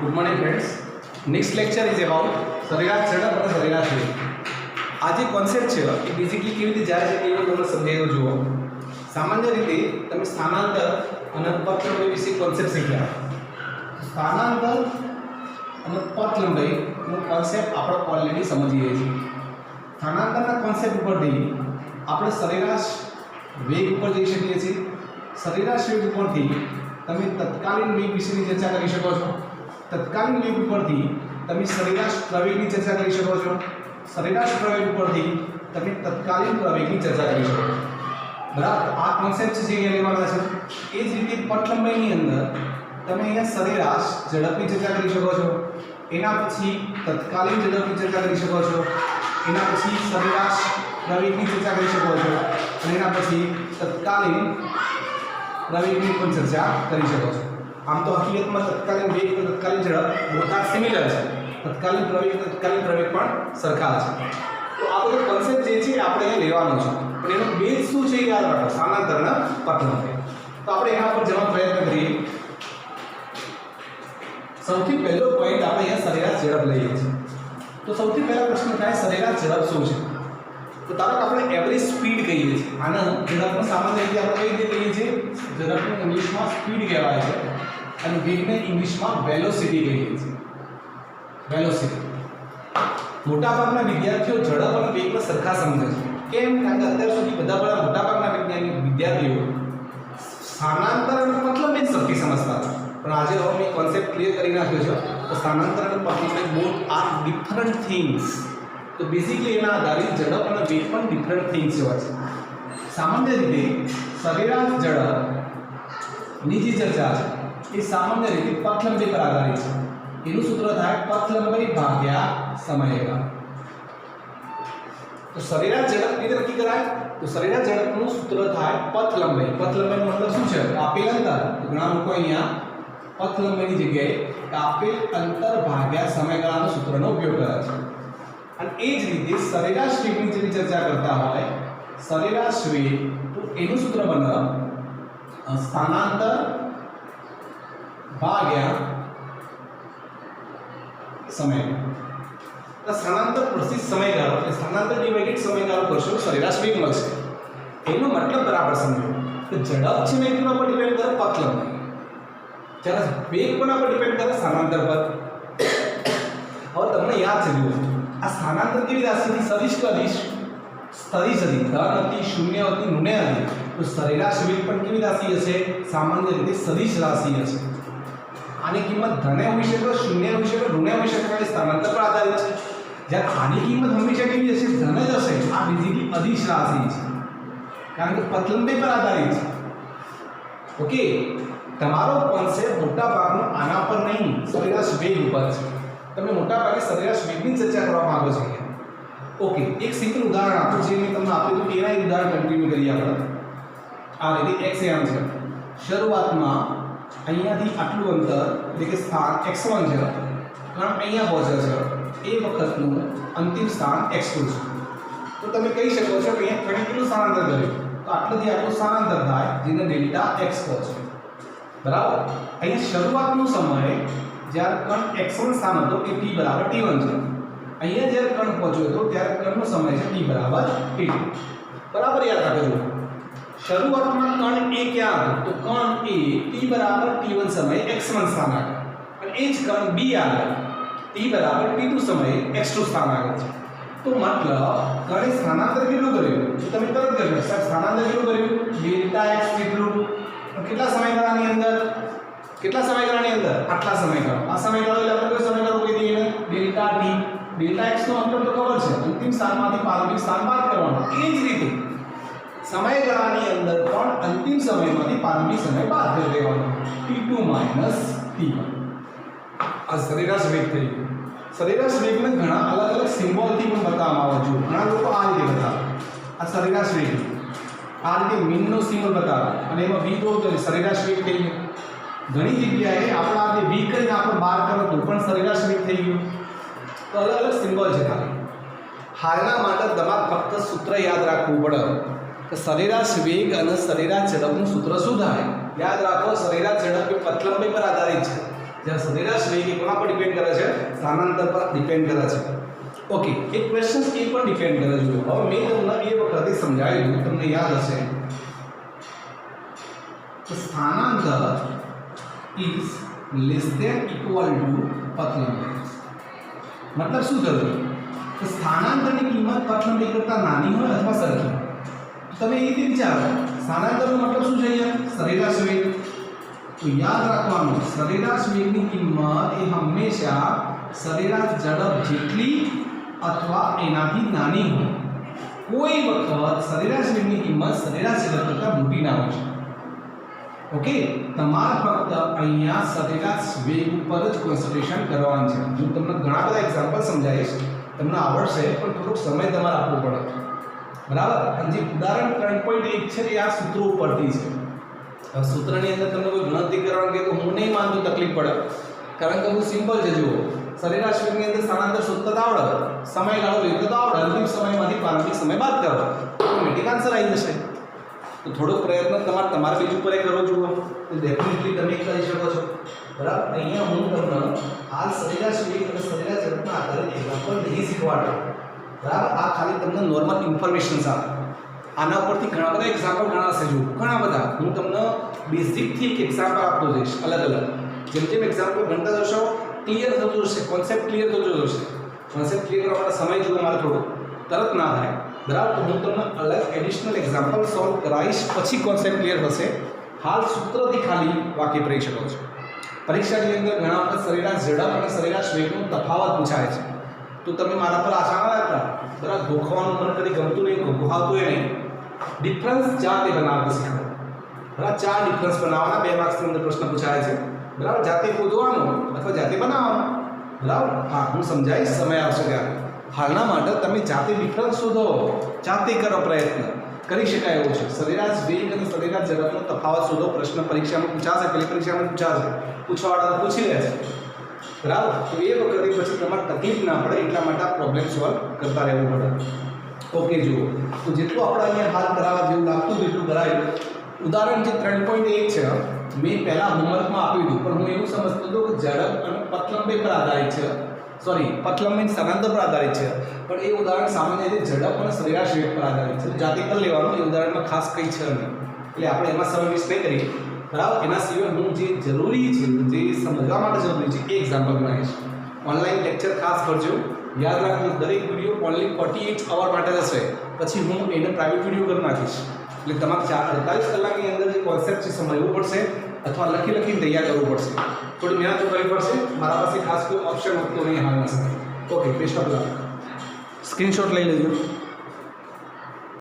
Good morning friends. Next lecture is about સરેરાશ ઝડપ અને સરેરાશ વેગ. આ જે કોન્સેપ્ટ છે એ બેઝિકલી કેવી રીતે જાય છે એ તમને સમજાવી દઉં. જુઓ, સામાન્ય રીતે તમે સ્થાનાંતર અને પથ લંબાઈ વિશે કોન્સેપ્ટ શીખ્યા. સ્થાનાંતર અને પથ લંબાઈનો કોન્સેપ્ટ આપણે ઓલરેડી સમજીએ છીએ. સ્થાનાંતરના કોન્સેપ્ટ ઉપરથી આપણે સરેરાશ વેગ ઉપર જઈ શકીએ છીએ. સરેરાશ વેગ ઉપરથી તમે તત્કાલીન વેગ વિશેની ચર્ચા કરી શકો છો. તત્કાલીન વેગ ઉપરથી તમે સરેરાશ પ્રવેગની ચર્ચા કરી શકો છો. સરેરાશ પ્રવેગ ઉપરથી તમે તત્કાલીન પ્રવેગની ચર્ચા કરી શકો છો. બરાબર, આ કોન્સેપ્ટ છે જે લેવાના છે. એ જ રીતે પથ લંબાઈની અંદર તમે અહીંયા સરેરાશ ઝડપની ચર્ચા કરી શકો છો. એના પછી તત્કાલીન ઝડપની ચર્ચા કરી શકો છો. એના પછી સરેરાશ પ્રવેગની ચર્ચા કરી શકો છો. અને એના પછી તત્કાલીન પ્રવેગની પણ ચર્ચા કરી શકો છો. આમ તો હકીકતમાં તત્કાલીન વેગ અને તત્કાલીન ઝડપ બધા સિમિલર છે. તત્કાલીન પ્રવેગ અને તત્કાલીન પ્રવેગ પણ સરખા છે. તો આ બધો કોન્સેપ્ટ જે છે આપણે અહીંયા લેવાનો છે. પણ એનો બેઝ શું છે યાદ રાખો, સ્થાનાંતર અને પથ લંબાઈ. તો આપણે એના પર જવાનો પ્રયત્ન કરીએ. સૌથી પહેલો પોઈન્ટ આપણે અહીંયા સરેરાશ ઝડપ લઈએ છીએ. તો સૌથી પહેલા પ્રશ્ન થાય સરેરાશ ઝડપ શું છે? તો ધારો કે આપણે એવરેજ સ્પીડ કહીએ છીએ. આના ઝડપને સામાન્ય રીતે આપણે કઈ રીતે કહીએ છીએ? ઝડપને ઇંગ્લિશમાં સ્પીડ કહેવાય છે અને વેગને ઇંગ્લિશમાં વેલોસિટી કહીએ છીએ. વેલોસિટી. મોટાભાગના વિદ્યાર્થીઓ ઝડપ અને વેગને સરખા સમજે છે. કેમ? કારણ કે અત્યાર સુધી બધા મોટાભાગના વૈજ્ઞાનિક વિદ્યાર્થીઓ સ્થાનાંતર અને પથ લંબાઈ સરખી સમજતા હતા. પણ આજે હવે મેં કોન્સેપ્ટ ક્લિયર કરી નાખ્યો છે. તો સ્થાનાંતર અને પથ લંબાઈ બોથ આર ડિફરન્ટ થિંગ્સ. તો બેઝિકલી એના આધારિત ઝડપ અને વેગ પણ ડિફરન્ટ થિંગ્સ હોય છે. સામાન્ય રીતે સરેરાશ ઝડપની જે ચર્ચા છે એ સામાન્ય રીતે પથ લંબાઈ પર આધારિત છે. એનું સૂત્ર થાય પથ લંબાઈ ભાગ્યા સમયગાળો. તો સરેરાશ ઝડપ કેવી રીતે નક્કી કરાય? તો સરેરાશ ઝડપનું સૂત્ર થાય પથ લંબાઈ. પથ લંબાઈનો મતલબ શું છે? આપેલ અંતર. ઘણા લોકો અહીંયા પથ લંબાઈની જગ્યાએ આપેલ અંતર ભાગ્યા સમયગાળાનો સૂત્રનો ઉપયોગ કરે છે. અને એ જ રીતે સરેરાશ વેગની જેની ચર્ચા કરતા હોય, સરેરાશ વેગ, તો એનું સૂત્ર બને સ્થાનાંતર ભાગ્યા સમયગાળો. તો સ્થાનાંતર પ્રતિ સમયગાળો, એટલે સ્થાનાંતર ડિવાઇડેડ સમયગાળો કરશો સરેરાશ વેગ મળશે. એનો મતલબ બરાબર સમજો કે ઝડપ છે ને એના પર ડિપેન્ડ કરે પથ લંબાઈ, જ્યારે વેગ કોના પર ડિપેન્ડ કરે? સ્થાનાંતર પર. હવે તમને યાદ છે, જુઓ, આ સ્થાનાંતર કેવી રાશિથી સદિશ કે અદિશ? સદિશ હતી. ધન હતી, શૂન્ય હતી, ઋણ હતી. તો સરેરાશ વેગ પણ કેવી રાશિ હશે? સામાન્ય રીતે સદિશ રાશિ હશે. આની કિંમત ધને હોઈ શકે, શૂન્ય હોઈ શકે, ઋણ હોઈ શકે, એટલે સ્થાનાંતર પર આધારિત છે. જ્યારે આની કિંમત હંમેશા કેવી હશે? ધન જ હશે. આ બેઝિકલી અદિશ રાશિ છે, કારણ કે પથ લંબાઈ પર આધારિત છે. ઓકે, તમારો કોન્સેપ્ટ મોટા ભાગનો આના પર નહીં, સરેરાશ વેગ ઉપર છે. તમે મોટા ભાગે સરેરાશ વેગની ચર્ચા કરવા માંગો છો. ઓકે, એક સિમ્પલ ઉદાહરણ આપો જે મેં તમને આપ્યું હતું એના એક ઉદાહરણ કન્ટિન્યુ કરીએ આપણે. આ રીતે x એમ છે. શરૂઆતમાં અહીંયાથી આટલું અંતર, એટલે કે સ્થાન x1 છે, કારણ અહીંયા પહોંચે છે. એ વખતનું અંતિમ સ્થાન x2 છે. તો તમે કહી શકો છો કે અહીંયા કણે કેટલું સ્થાનાંતર કર્યું? તો આટલુંથી આટલું સ્થાનાંતર થાય, જેને ડેલ્ટા x કહો છો. બરાબર. અહીંયા શરૂઆતનો સમય જ્યારે કણ x1 સ્થાન હતો એ t બરાબર t1 છે. અહીંયા જ્યારે કણ પહોંચ્યો હતો ત્યારે કણનો સમય છે t બરાબર t2. બરાબર યાદ રાખજો. શરૂઆતમાં કણ a ક્યાં હતો? તો કણ a t બરાબર t1 સમયે x1 સ્થાન આગળ, અને એ જ કણ b આગળ t બરાબર t2 સમયે x2 સ્થાન આગળ છે. તો મતલબ કણે સ્થાનાંતર કેટલું કર્યું? તો તમે તરત કરજો, સાહેબ સ્થાનાંતર કેટલું કર્યું? ડેલ્ટા x કેટલું? કેટલા સમયગાળાની અંદર? કેટલા સમયગાળાની અંદર? આટલા સમયગાળો. આ સમયગાળો એટલે આપણે કયો સમયગાળો કહી દઈએ? Delta t. ડેલ્ટા x નો મતલબ તો ખબર છે, અંતિમ સ્થાનમાંથી પ્રારંભિક સ્થાન બાદ કરવાનું. એ જ રીતે સમયગાળાની અંદર પણ અંતિમ સમયમાંથી પ્રારંભિક સમય બાદ કરી દેવાનો. t2 t1. આ સરેરાશ વેગ થઈ ગયો. સરેરાશ વેગને ઘણા અલગ અલગ સિમ્બોલથી પણ બતાવવામાં આવે છે. ઘણા લોકો આ રીતે બતાવે, આ સરેરાશ વેગ આ રીતે મીનનો સિમ્બોલ બતાવે, અને એમાં v દો તો સરેરાશ વેગ થઈ ગયો. ઘણી જગ્યાએ આપણા જે v કરીને આપણે બહાર કરો તો પણ સરેરાશ વેગ થઈ ગયો. તો અલગ અલગ સિમ્બોલ છે. ખાલી હાલના માટે તમારે ફક્ત સૂત્ર યાદ રાખવું પડે કે સરેરાશ વેગ અને સરેરાશ ઝડપનું સૂત્ર શું થાય? યાદ રાખો, સરેરાશ ઝડપ એ પથ લંબાઈ પર આધારિત છે. જ્યારે સરેરાશ વેગ એ કોના પર ડિપેન્ડ કરે છે? સ્થાનાંતર પર ડિપેન્ડ કરે છે. ઓકે, એક ક્વેશ્ચન એ પર ડિપેન્ડ કરે છે. હવે મેં તમને એ વખતે સમજાવ્યું, તમને યાદ હશે કે સ્થાનાંતર is less than equal to પથ લંબાઈ. મતલબ શું થયું કે સ્થાનાંતરની કિંમત પથ લંબાઈ કરતાં નાની હોય અથવા સરખી હોય. તમે એ રીતે વિચારો, સ્થાનાંતરનો મતલબ શું છે? અહીંયા સરેરાશ વેગ. તો યાદ રાખવાનું, સરેરાશ વેગની કિંમત એ હંમેશા સરેરાશ ઝડપ જેટલી અથવા એનાથી નાની હોય. કોઈ વખત સરેરાશ વેગની કિંમત સરેરાશ ઝડપ કરતાં મોટી ના હોય. ઓકે, તમારે ફક્ત અહીંયા સરેરાશ વેગ ઉપર જ કોન્સન્ટ્રેશન કરવાનું છે. હું તમને ઘણા બધા એક્ઝામ્પલ સમજાવીશ, તમને આવડશે, પણ થોડોક સમય તમારે આપવો પડે. બરાબર? અને જે ઉદાહરણ 3.1 છે એ આ સૂત્રો ઉપરથી છે. હવે સૂત્રની અંદર તમને કોઈ ગણતરી કરવાનું કહે તો હું નહીં માનતો તકલીફ પડે, કારણ કે બહુ સિમ્પલ છે. જુઓ, સરેરાશ વેગની અંદર સ્થાનાંતર શોધતા તો આવડે, સમયગાળો લેતો તો આવડે, અંતિમ સમયમાંથી પ્રારંભિક સમય બાદ કરો, ઓટોમેટિક આન્સર આવી જશે. તો થોડોક પ્રયત્ન તમારે બીજું પર કરવો જુઓ તો ડેફિનેટલી તમે કરી શકો છો. બરાબર? અહીંયા હું તમને હાલ સરેરાશ વેગ અને સરેરાશ ઝડપના આધારે એક્ઝામ્પલ નહીં શીખવાડો. બરાબર? આ ખાલી તમને નોર્મલ ઇન્ફોર્મેશન્સ આપે. આના ઉપરથી ઘણા બધા એક્ઝામ્પલ ગણાશે. જુઓ, ઘણા બધા હું તમને બેઝિકથી એક એક્ઝામ્પલ આપતો જઈશ અલગ અલગ. જેમ જેમ એક્ઝામ્પલ ગણતા જશો ક્લિયર થતું જશે, કોન્સેપ્ટ ક્લિયર થતો જશે. કોન્સેપ્ટ ક્લિયર કરવા માટે સમય જોઈએ મારે થોડો, તરત ના થાય. બરાબર? તો હું તમને અલગ એડિશનલ એક્ઝામ્પલ સોલ્વ કરાવીશ, પછી કોન્સેપ્ટ ક્લિયર થશે. હાલ સૂત્રથી ખાલી વાકેફ રહી શકો છો. પરીક્ષાની અંદર ઘણા વખત સરેરાશ ઝડપ અને સરેરાશ વેગનો તફાવત પૂછાય છે. તો તમે મારા પર આશા ના રાખતા. બરાબર? ગોખવાનું મને કદી ગમતું નહીં, ગોખાવતું એ નહીં. ડિફરન્સ જાતે બનાવતા શીખો. બરાબર? 4 ડિફરન્સ બનાવવાના, 2 માર્ક્સની અંદર પ્રશ્ન પૂછાય છે. બરાબર? જાતે શોધવાનો અથવા જાતે બનાવવાનો. બરાબર? હા, હું સમજાવીશ, સમય આવશે ત્યારે. હાલના માટે તમે જાતે ડિફરન્સ શોધો, જાતે કરો, પ્રયત્ન કરી શકાય એવું છે. સરેરાશ વેગ અને સરેરાશ ઝડપનો તફાવત શોધો. પ્રશ્ન પરીક્ષામાં પૂછાશે, પહેલી પરીક્ષામાં પૂછાશે, પૂછવાવાળા પૂછી લે છે. બરાબર? તો એ વખતે પછી તમારે તકલીફ ના પડે એટલા માટે આ પ્રોબ્લેમ સોલ્વ કરતા રહેવું પડે. ઓકે, જુઓ, તો જેટલું આપણે અહીંયા હાલ કરાવવા જેવું લાગતું એટલું કરાવ્યું. ઉદાહરણ જે 3.1 છે મેં પહેલાં હોમવર્કમાં આપ્યું હતું, પણ હું એવું સમજતો હતો કે ઝડપ અને પથ લંબાઈ પર આધારિત છે. સોરી, પથ લંબાઈ સ્થાનાંતર પર આધારિત છે, પણ એ ઉદાહરણ સામાન્ય રીતે ઝડપ અને સરેરાશ વેગ પર આધારિત છે. જાતે કરી લેવાનું, એ ઉદાહરણમાં ખાસ કંઈ છે નહીં, એટલે આપણે એમાં સમાવેશ નહીં કરીએ. બરાબર? એના સિવાય હું જે જરૂરી છે, જે સમજવા માટે જરૂરી છે એ એક્ઝામ્પલ બનાવીશ. ઓનલાઈન લેક્ચર ખાસ કરજો. યાદ રાખજો, દરેક વિડીયો ઓનલી 48 અવર માટે હશે, પછી હું એને પ્રાઇવેટ વિડીયો કરી નાખીશ. એટલે તમારે 48 કલાકની અંદર જે કોન્સેપ્ટ છે સમજવું પડશે અથવા લખીને તૈયાર કરવું પડશે. થોડી મહેનત કરવી પડશે. મારા પાસે ખાસ કોઈ ઓપ્શન હોતો નહીં હાલના સમય. Okay, best of luck. Screenshot લઈ લેજો.